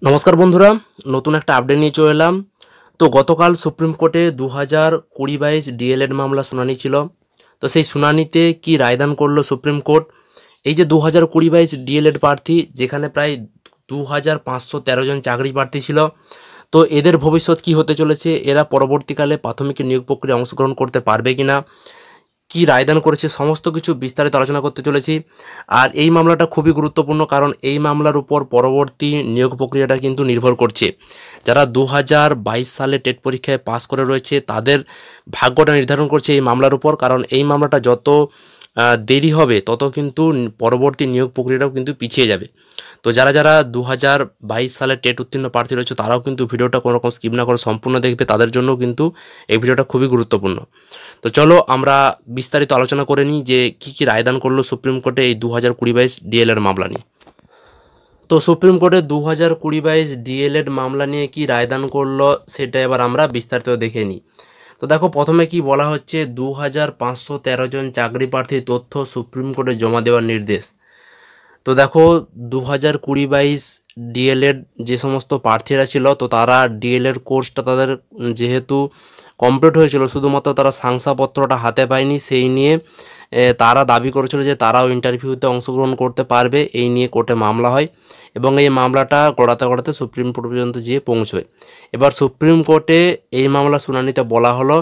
নমস্কার বন্ধুরা, নতুন একটা আপডেট নিয়ে চলে এলাম। তো গতকাল সুপ্রিম কোর্টে 2020-22 ডিএলএড মামলা শুনানি ছিল। তো সেই শুনানিতে কি রায়দান করলো সুপ্রিম কোর্ট? এই যে 2020-22 ডিএলএড প্রার্থী, যেখানে প্রায় 2513 জন চাকরি প্রার্থী ছিল, তো এদের ভবিষ্যৎ কি হতে চলেছে? এরা পরবর্তীকালে প্রাথমিক নিয়োগ প্রক্রিয়ায় অংশগ্রহণ করতে পারবে কিনা, কি রায়দান করেছে, সমস্ত কিছু বিস্তারিত আলোচনা করতে চলেছি। আর এই মামলাটা খুবই গুরুত্বপূর্ণ, কারণ এই মামলার উপর পরবর্তী নিয়োগ প্রক্রিয়াটা কিন্তু নির্ভর করছে। যারা 2022 সালে টেট পরীক্ষায় পাস করে রয়েছে তাদের ভাগ্যটা নির্ধারণ করছে এই মামলার উপর। কারণ এই মামলাটা যত দেরি হবে তত কিন্তু পরবর্তী নিয়োগ প্রক্রিয়াটাও কিন্তু পিছিয়ে যাবে। তো যারা যারা 2022 সালে টেট উত্তীর্ণ প্রার্থী রয়েছে তারাও কিন্তু ভিডিওটা কোনো রকম স্কিপ না করে সম্পূর্ণ দেখবে, তাদের জন্য কিন্তু এই ভিডিওটা খুবই গুরুত্বপূর্ণ। তো চলো আমরা বিস্তারিত আলোচনা করে নিই যে কী রায়দান করলো সুপ্রিম কোর্টে এই 2020-22 ডিএলএড মামলা নিয়ে। তো সুপ্রিম কোর্টে 2020-22 ডিএলএড মামলা নিয়ে কি রায়দান করলো সেটা এবার আমরা বিস্তারিত দেখে নিই। তো দেখো, প্রথমে কি বলা হচ্ছে, 2513 জন চাকরি প্রার্থীর তথ্য সুপ্রিম কোর্টে জমা দেওয়ার নির্দেশ। তো দেখো, 2020-22 ডিএলএড যে সমস্ত প্রার্থীরা ছিল, তো তারা ডিএলএড কোর্সটা তাদের যেহেতু কমপ্লিট হয়েছিল, শুধুমাত্র তারা শংসাপত্রটা হাতে পায়নি, সেই নিয়ে তারা দাবি করেছিল যে তারাও ইন্টারভিউতে অংশগ্রহণ করতে পারবে। এই নিয়ে কোর্টে মামলা হয় এবং এই মামলাটা গড়াতে গড়াতে সুপ্রিম কোর্ট পর্যন্ত গিয়ে পৌঁছয়। এবার সুপ্রিম কোর্টে এই মামলা শুনানিতে বলা হলো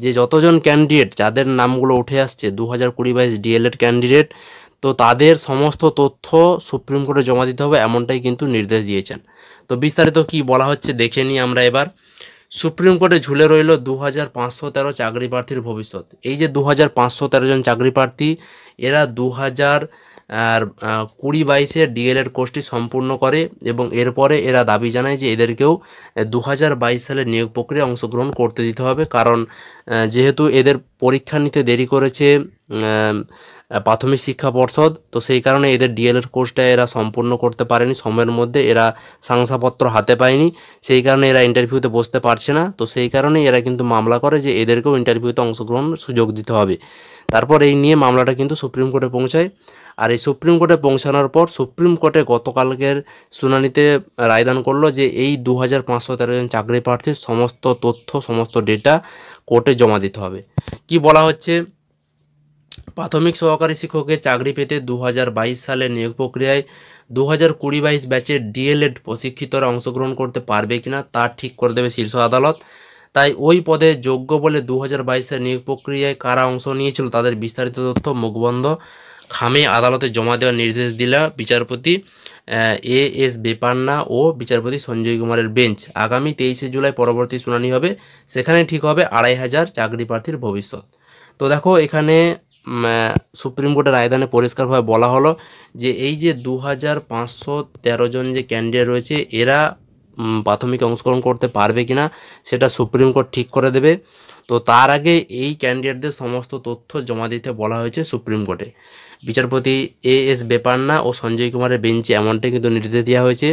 যে যতজন ক্যান্ডিডেট যাদের নামগুলো উঠে আসছে 2020-22 ডিএলএড ক্যান্ডিডেট, তো তাদের সমস্ত তথ্য সুপ্রিম কোর্টে জমা দিতে হবে, এমনটাই কিন্তু নির্দেশ দিয়েছেন। তো বিস্তারিত কি বলা হচ্ছে দেখে নিই আমরা এবার। সুপ্রিম কোর্টে ঝুলে রইল 2513 চাকরি প্রার্থীর ভবিষ্যৎ। এই যে 2513 জন চাকরি প্রার্থী, এরা 2020-22 ডিএলএড কোর্সটি সম্পূর্ণ করে এবং এরপরে এরা দাবি জানায় যে এদেরকেও 2022 সালের নিয়োগ প্রক্রিয়ায় অংশগ্রহণ করতে দিতে হবে। কারণ যেহেতু এদের পরীক্ষা নিতে দেরি করেছে প্রাথমিক শিক্ষা পর্ষদ, তো সেই কারণে এদের ডিএলএড কোর্সটা এরা সম্পূর্ণ করতে পারেনি সময়ের মধ্যে, এরা শংসাপত্র হাতে পায়নি, সেই কারণে এরা ইন্টারভিউতে বসতে পারছে না। তো সেই কারণে এরা কিন্তু মামলা করে যে এদেরকেও ইন্টারভিউতে অংশগ্রহণ সুযোগ দিতে হবে। তারপর এই নিয়ে মামলাটা কিন্তু সুপ্রিম কোর্টে পৌঁছায়। আর এই সুপ্রিম কোর্টে পৌঁছানোর পর সুপ্রিম কোর্টে গতকালকের শুনানিতে রায়দান করলো যে এই 2513 জন চাকরি প্রার্থীর সমস্ত তথ্য, সমস্ত ডেটা কোর্টে জমা দিতে হবে। কি বলা হচ্ছে, প্রাথমিক সহকারী শিক্ষকের চাকরি পেতে 2022 সালের নিয়োগ প্রক্রিয়ায় 2020-22 ব্যাচের ডিএলএড প্রশিক্ষিতরা অংশগ্রহণ করতে পারবে কিনা তা ঠিক করে দেবে শীর্ষ আদালত। তাই ওই পদে যোগ্য বলে 2022 সালের নিয়োগ প্রক্রিয়ায় কারা অংশ নিয়েছিল তাদের বিস্তারিত তথ্য মুখবন্ধ খামে আদালতে জমা দেওয়ার নির্দেশ দিল বিচারপতি এস বেপান্না ও বিচারপতি সঞ্জয় কুমারের বেঞ্চ। আগামী 23 জুলাই পরবর্তী শুনানি হবে, সেখানে ঠিক হবে 2500 চাকরি প্রার্থীর ভবিষ্যৎ। তো দেখো, এখানে সুপ্রিম কোর্টের রায়দানে পরিষ্কারভাবে বলা হলো যে এই যে 2513 জন যে ক্যান্ডিডেট রয়েছে, এরা প্রাথমিক অংশগ্রহণ করতে পারবে কিনা সেটা সুপ্রিম কোর্ট ঠিক করে দেবে। তো তার আগে এই ক্যান্ডিডেটদের সমস্ত তথ্য জমা দিতে বলা হয়েছে সুপ্রিম কোর্টে। বিচারপতি এস বেপান্না ও সঞ্জয় কুমারের বেঞ্চে এমনটাই কিন্তু নির্দেশ দেওয়া হয়েছে।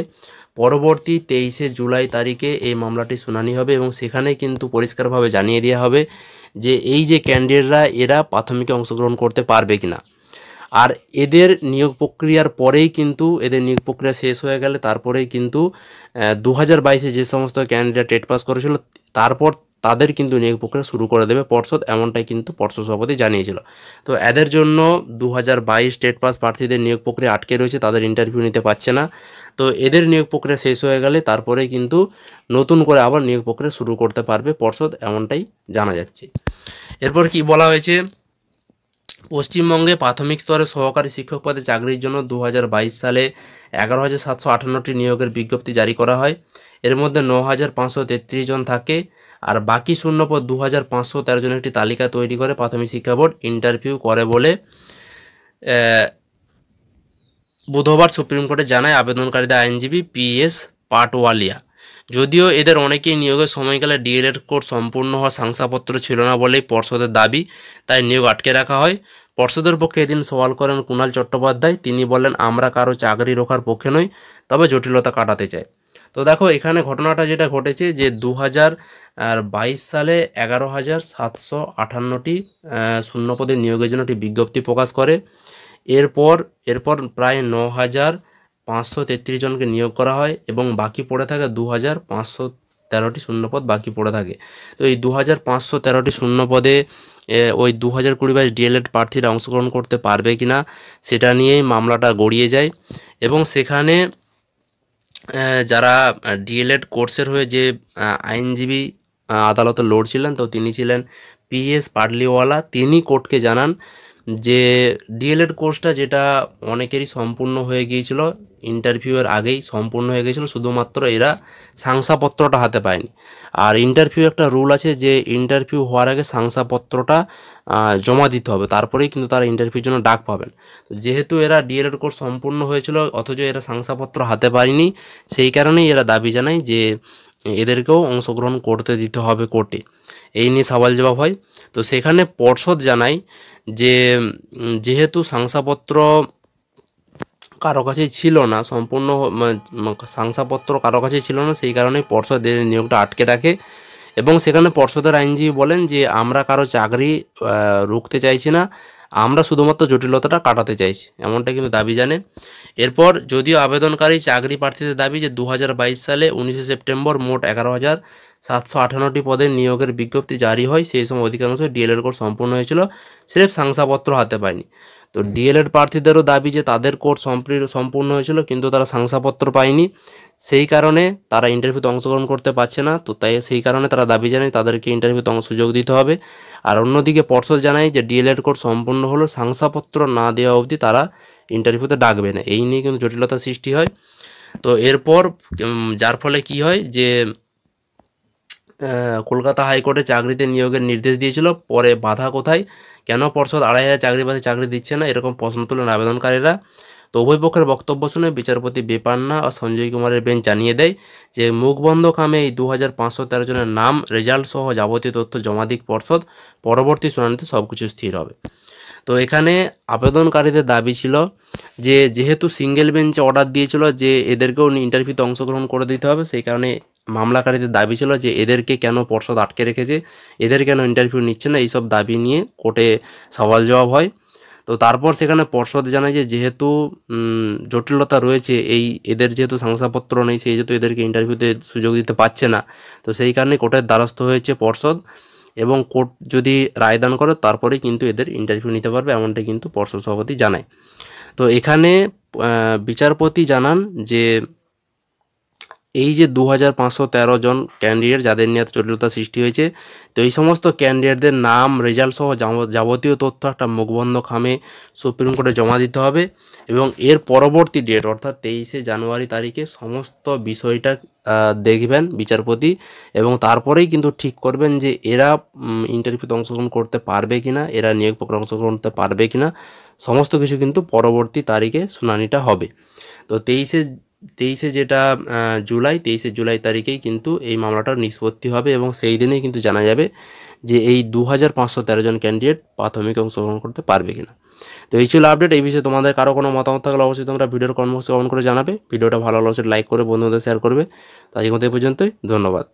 পরবর্তী 23 জুলাই তারিখে এই মামলাটি শুনানি হবে এবং সেখানে কিন্তু পরিষ্কারভাবে জানিয়ে দেওয়া হবে যে এই যে ক্যান্ডিডেটরা এরা প্রাথমিকে অংশগ্রহণ করতে পারবে কিনা। আর এদের নিয়োগ প্রক্রিয়ার পরেই কিন্তু, এদের নিয়োগ প্রক্রিয়া শেষ হয়ে গেলে তারপরেই কিন্তু 2022-এ যে সমস্ত ক্যান্ডিডেট টেট পাস করেছিল তারপর তাদের কিন্তু নিয়োগ প্রক্রিয়া শুরু করে দেবে পর্ষদ, এমনটাই কিন্তু পর্ষদ সভাপতি জানিয়েছিল। তো এদের জন্য 2022 টেট পাস প্রার্থীদের নিয়োগ প্রক্রিয়া আটকে রয়েছে, তাদের ইন্টারভিউ নিতে পারছে না। তো এদের নিয়োগ প্রক্রিয়া শেষ হয়ে গেলে তারপরে কিন্তু নতুন করে আবার নিয়োগ প্রক্রিয়া শুরু করতে পারবে পর্ষদ, এমনটাই জানা যাচ্ছে। এরপর কি বলা হয়েছে, পশ্চিমবঙ্গে প্রাথমিক স্তরে সহকারী শিক্ষক পদে চাকরির জন্য 2022 সালে 11,758টি নিয়োগের বিজ্ঞপ্তি জারি করা হয়। এর মধ্যে 9,533 জন থাকে, আর বাকি শূন্যপদ 2,513 জনের একটি তালিকা তৈরি করে প্রাথমিক শিক্ষা বোর্ড ইন্টারভিউ করে বলে বুধবার সুপ্রিম কোর্টে জানায় আবেদনকারীদের আইনজীবী PS পাটওয়ালিয়া। যদিও এদের অনেকেই নিয়োগের সময়কালে ডিএলএড কোর্স সম্পূর্ণ হওয়া শংসাপত্র ছিল না বলেই পর্ষদের দাবি, তাই নিয়োগ আটকে রাখা হয়। পর্ষদের পক্ষে এদিন সওয়াল করেন কুণাল চট্টোপাধ্যায়। তিনি বলেন, আমরা কারো চাকরি রোখার পক্ষে নই, তবে জটিলতা কাটাতে চাই। তো দেখো, এখানে ঘটনাটা যেটা ঘটেছে যে 2022 সালে 11,758টি শূন্যপদে নিয়োগের জন্য একটি বিজ্ঞপ্তি প্রকাশ করে। এরপর প্রায় 9,000 533 জনকে নিয়োগ করা হয় এবং বাকি পড়ে থাকে 2513টি শূন্যপদ বাকি পড়ে থাকে। তো এই 2513টি শূন্যপদে ওই 2020-22 ডিএলএড প্রার্থীরা অংশগ্রহণ করতে পারবে কিনা সেটা নিয়েই মামলাটা গড়িয়ে যায় এবং সেখানে যারা ডিএলএড কোর্সের হয়ে যে আইনজীবী আদালতে লড়ছিলেন, তো তিনি ছিলেন PS পাটলিওয়ালা। তিনি কোর্টকে জানান যে ডিএলএড কোর্সটা যেটা অনেকেরই সম্পূর্ণ হয়ে গিয়েছিল, ইন্টারভিউয়ের আগেই সম্পূর্ণ হয়ে গিয়েছিল, শুধুমাত্র এরা শংসাপত্রটা হাতে পায়নি। আর ইন্টারভিউ একটা রুল আছে যে ইন্টারভিউ হওয়ার আগে শংসাপত্রটা জমা দিতে হবে, তারপরেই কিন্তু তারা ইন্টারভিউর জন্য ডাক পাবেন। যেহেতু এরা ডিএলএড কোর্স সম্পূর্ণ হয়েছিল অথচ এরা শংসাপত্র হাতে পায়নি, সেই কারণেই এরা দাবি জানায় যে এদেরকেও অংশগ্রহণ করতে দিতে হবে কোর্টে। এই নিয়ে সওয়াল জবাব হয়। তো সেখানে পর্ষদ জানায় যে যেহেতু শংসাপত্র কারো কাছেই ছিল না, সম্পূর্ণ শংসাপত্র কারো কাছেই ছিল না, সেই কারণে পর্ষদ এদের নিয়োগটা আটকে রাখে এবং সেখানে পর্ষদের আইনজীবী বলেন যে আমরা কারো চাকরি রুখতে চাইছি না, আমরা শুধুমাত্র জটিলতাটা কাটাতে চাইছি, এমনটা কিন্তু দাবি জানে। এরপর যদিও আবেদনকারী চাকরি প্রার্থীদের দাবি যে 2022 সালে 19 সেপ্টেম্বর মোট 11,758টি পদে নিয়োগের বিজ্ঞপ্তি জারি হয়, সেই সময় অধিকাংশ ডিএলএড কোর্স সম্পূর্ণ হয়েছিল, স্রেফ শংসাপত্র হাতে পায়নি। তো ডিএলএড প্রার্থীদেরও দাবি যে তাদের কোর্স সম্পূর্ণ হয়েছিল কিন্তু তারা শংসাপত্র পায়নি, সেই কারণে তারা ইন্টারভিউতে অংশগ্রহণ করতে পারছে না। তো তাই সেই কারণে তারা দাবি জানায় তাদেরকে ইন্টারভিউতে সুযোগ দিতে হবে। আর অন্যদিকে পর্ষদ জানায় যে ডিএলএড কোর্স সম্পূর্ণ হলো, শংসাপত্র না দেওয়া অবধি তারা ইন্টারভিউতে ডাকবে না। এই নিয়ে কিন্তু জটিলতার সৃষ্টি হয়। তো এরপর যার ফলে কি হয় যে কলকাতা হাইকোর্টে চাকরিতে নিয়োগের নির্দেশ দিয়েছিল, পরে বাধা কোথায়, কেন পর্ষদ 2,500 চাকরি দিচ্ছে না, এরকম প্রশ্ন তোলেন আবেদনকারীরা। তো উভয় পক্ষের বক্তব্য শুনে বিচারপতি বেপান্না ও সঞ্জয় কুমারের বেঞ্চ জানিয়ে দেয় যে মুখবন্ধ কামে এই 2,513 জনের নাম, রেজাল্ট সহ যাবতীয় তথ্য জমা দিক পর্ষদ, পরবর্তী শুনানিতে সব কিছু স্থির হবে। তো এখানে আবেদনকারীদের দাবি ছিল যে যেহেতু সিঙ্গেল বেঞ্চে অর্ডার দিয়েছিল যে এদেরকেও ইন্টারভিউতে অংশগ্রহণ করে দিতে হবে, সেই কারণে মামলাকারীদের দাবি ছিল যে এদেরকে কেন পর্ষদ আটকে রেখেছে, এদের কেন ইন্টারভিউ নিচ্ছে না, এইসব দাবি নিয়ে কোর্টে সওয়াল জবাব হয়। তো তারপর সেখানে পর্ষদ জানায় যে যেহেতু জটিলতা রয়েছে, এদের যেহেতু শংসাপত্র নেই, সেই যেহেতু এদেরকে ইন্টারভিউতে সুযোগ দিতে পারছে না, তো সেই কারণে কোর্টের দ্বারস্থ হয়েছে পর্ষদ এবং কোর্ট যদি রায়দান করে তারপরেই কিন্তু এদের ইন্টারভিউ নিতে পারবে, এমনটাই কিন্তু পর্ষদ সভাপতি জানায়। তো এখানে বিচারপতি জানান যে এই যে 2,513 জন ক্যান্ডিডেট যাদের নিয়ে জটিলতা সৃষ্টি হয়েছে, তো এই সমস্ত ক্যান্ডিডেটদের নাম, রেজাল্ট সহ যাবতীয় তথ্য একটা মুখবন্ধ খামে সুপ্রিম কোর্টে জমা দিতে হবে এবং এর পরবর্তী ডেট অর্থাৎ 23শে জানুয়ারি তারিখে সমস্ত বিষয়টা দেখবেন বিচারপতি এবং তারপরেই কিন্তু ঠিক করবেন যে এরা ইন্টারভিউতে অংশগ্রহণ করতে পারবে কিনা, এরা নিয়োগ প্রক্রিয়ায় অংশগ্রহণ করতে পারবে কিনা, সমস্ত কিছু কিন্তু পরবর্তী তারিখে শুনানিটা হবে। তো 23শে যেটা জুলাই, 23শে জুলাই তারিখেই কিন্তু এই মামলাটার নিষ্পত্তি হবে এবং সেই দিনেই কিন্তু জানা যাবে যে এই 2,513 জন ক্যান্ডিডেট প্রাথমিক অংশগ্রহণ করতে পারবে কিনা। তো এই ছিল আপডেট। এই বিষয়ে তোমাদের কারো কোনো মতামত থাকলে অবশ্যই তোমরা ভিডিওর কমেন্ট বক্সে কমেন্ট করে জানাবে। ভিডিওটা ভালো লাগলে লাইক করে বন্ধুদের শেয়ার করবে। তো আজকের মতো এই পর্যন্তই, ধন্যবাদ।